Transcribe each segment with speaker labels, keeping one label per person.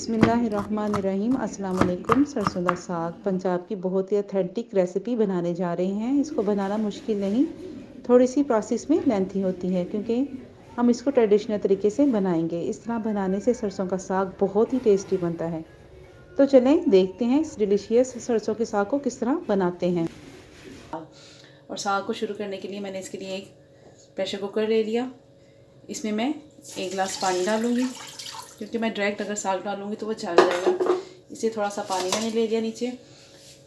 Speaker 1: बिस्मिल्लाहिर्रहमानिर्रहीम। अस्सलाम वालेकुम। सरसों दा साग पंजाब की बहुत ही ऑथेंटिक रेसिपी बनाने जा रहे हैं। इसको बनाना मुश्किल नहीं, थोड़ी सी प्रोसेस में लेंथी होती है क्योंकि हम इसको ट्रेडिशनल तरीके से बनाएंगे। इस तरह बनाने से सरसों का साग बहुत ही टेस्टी बनता है। तो चलें देखते हैं इस डिलीशियस सरसों के साग को किस तरह बनाते हैं।
Speaker 2: और साग को शुरू करने के लिए मैंने इसके लिए एक प्रेशर कुकर ले लिया। इसमें मैं 1 गिलास पानी डालूँगी क्योंकि मैं डायरेक्ट अगर साग डालूँगी तो वो जल जाएगा। इसलिए थोड़ा सा पानी मैंने ले लिया नीचे।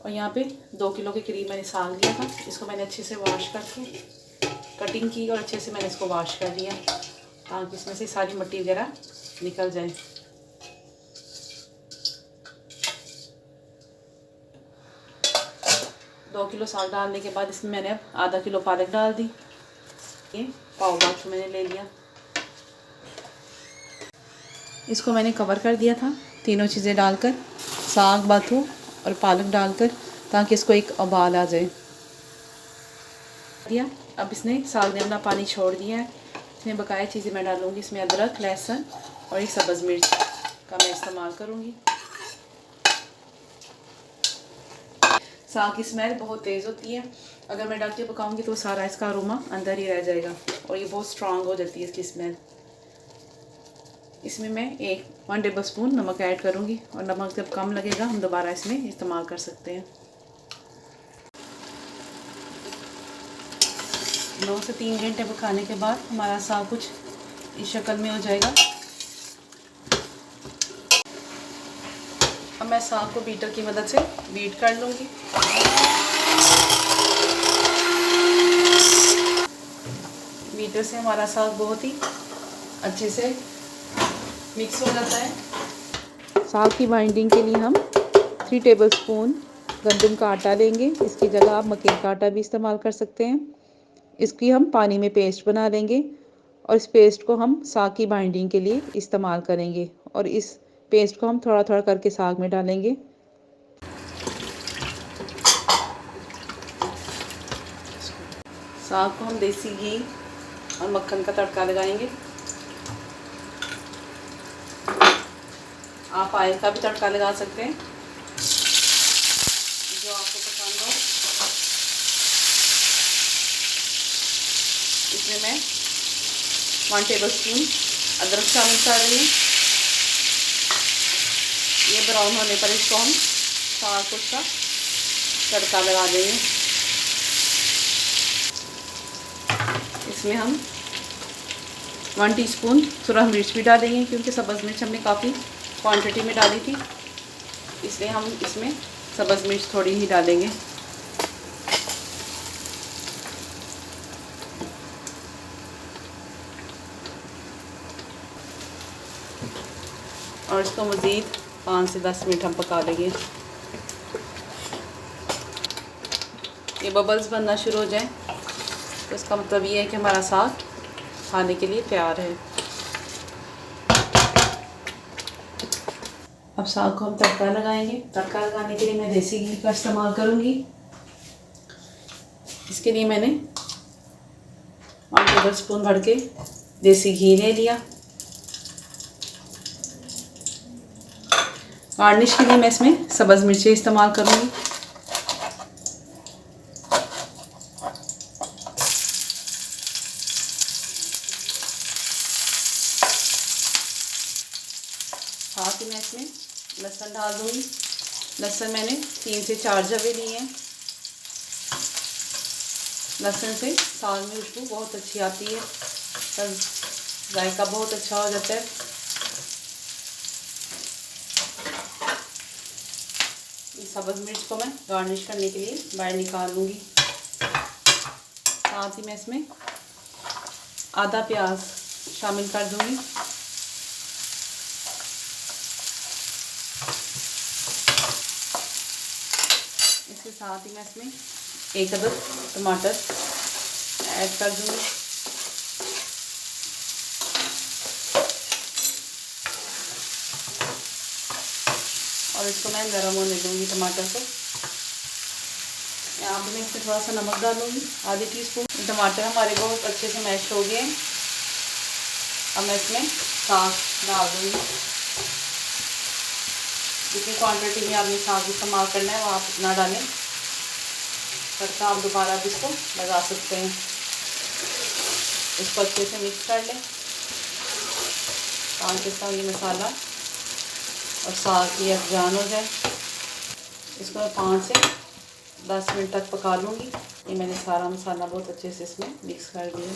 Speaker 2: और यहाँ पे 2 किलो के करीब मैंने साग लिया था। इसको मैंने अच्छे से वॉश करके कटिंग की और अच्छे से मैंने इसको वॉश कर लिया ताकि इसमें से सारी मिट्टी वगैरह निकल जाए। दो किलो साग डालने के बाद इसमें मैंने अब आधा किलो पालक डाल दी। ये पाव भात मैंने ले लिया। इसको मैंने कवर कर दिया था तीनों चीज़ें डालकर, साग बाथू और पालक डालकर, ताकि इसको एक उबाल आ जाए। दिया अब इसने साग ने अपना पानी छोड़ दिया है। इसमें बकाया चीज़ें मैं डालूँगी। इसमें अदरक, लहसुन और एक सब्ज़ मिर्च का मैं इस्तेमाल करूँगी। साग की स्मेल बहुत तेज़ होती है, अगर मैं डाल के पकाऊँगी तो सारा इसका अरोमा अंदर ही रह जाएगा और ये बहुत स्ट्रांग हो जाती है इसकी स्मेल। इसमें मैं 1 टेबल स्पून नमक ऐड करूँगी और नमक जब कम लगेगा हम दोबारा इसमें इस्तेमाल कर सकते हैं। 2 से 3 घंटे पकाने के बाद हमारा साग कुछ इस शक्ल में हो जाएगा। अब मैं साग को बीटर की मदद से बीट कर लूँगी। बीटर से हमारा साग बहुत ही अच्छे से मिक्स हो जाता है।
Speaker 1: साग की बाइंडिंग के लिए हम 3 टेबल स्पून गंदम का आटा लेंगे। इसकी जगह आप मकई का आटा भी इस्तेमाल कर सकते हैं। इसकी हम पानी में पेस्ट बना लेंगे और इस पेस्ट को हम साग की बाइंडिंग के लिए इस्तेमाल करेंगे और इस पेस्ट को हम थोड़ा थोड़ा करके साग में डालेंगे।
Speaker 2: साग को हम देसी घी और मक्खन का तड़का लगाएंगे। आप ऑयल का भी तड़का लगा सकते हैं, जो आपको पसंद हो। इसमें मैं 1 टेबल स्पून अदरक शामिल कर रही हूँ। ये ब्राउन होने पर इसको हम साग को उसका तड़का लगा देंगे। इसमें हम 1 टीस्पून सुरख मिर्च भी डालेंगे क्योंकि सब्ज़ मिर्च हमने काफ़ी क्वांटिटी में डाली थी, इसलिए हम इसमें सब्ज़ मिर्च थोड़ी ही डालेंगे। और इसको मज़ीद 5 से 10 मिनट हम पका लेंगे। ये बबल्स बनना शुरू हो जाए तो इसका मतलब ये है कि हमारा साग खाने के लिए तैयार है। अब साग को हम तड़का लगाएंगे। तड़का लगाने के लिए मैं देसी घी का इस्तेमाल करूँगी। इसके लिए मैंने 1 टेबल स्पून भर के देसी घी ले लिया। गार्निश के लिए मैं इसमें सब्ज़ मिर्ची इस्तेमाल करूँगी। साथ ही मैं इसमें लहसुन डाल दूँगी। लहसुन मैंने 3 से 4 जवे लिए हैं। लहसुन से साग में खुशबू बहुत अच्छी आती है, जायका बहुत अच्छा हो जाता है। सब्ज़ मिर्च को मैं गार्निश करने के लिए बाहर निकाल लूँगी। साथ ही मैं इसमें आधा प्याज शामिल कर दूँगी। इसके साथ ही मैं इसमें 1 अदद टमाटर ऐड कर दूँगी। और इसको मैं गर्म होने दूँगी टमाटर को। यहाँ पे मैं इसमें थोड़ा सा नमक डालूँगी, आधी टीस्पून। टमाटर हमारे बहुत अच्छे से मैश हो गए हैं। अब मैं इसमें साग डाल दूँगी। जितनी क्वांटिटी में आपने साग इस्तेमाल करना है वो आप उतना डालें। तड़का आप दोबारा भी इसको लगा सकते हैं। इसको अच्छे से मिक्स कर लें ताकि इसका ये मसाला और साग की अफजान हो जाए। इसको मैं 5 से 10 मिनट तक पका लूँगी। ये मैंने सारा मसाला बहुत अच्छे से इसमें मिक्स कर दिया।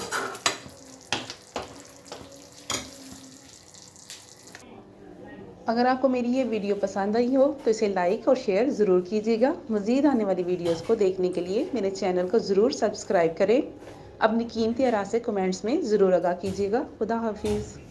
Speaker 1: अगर आपको मेरी ये वीडियो पसंद आई हो तो इसे लाइक और शेयर ज़रूर कीजिएगा। मज़ीद आने वाली वीडियोस को देखने के लिए मेरे चैनल को ज़रूर सब्सक्राइब करें। अपनी कीमती आरा से कमेंट्स में ज़रूर आगाह कीजिएगा। खुदा हाफिज़।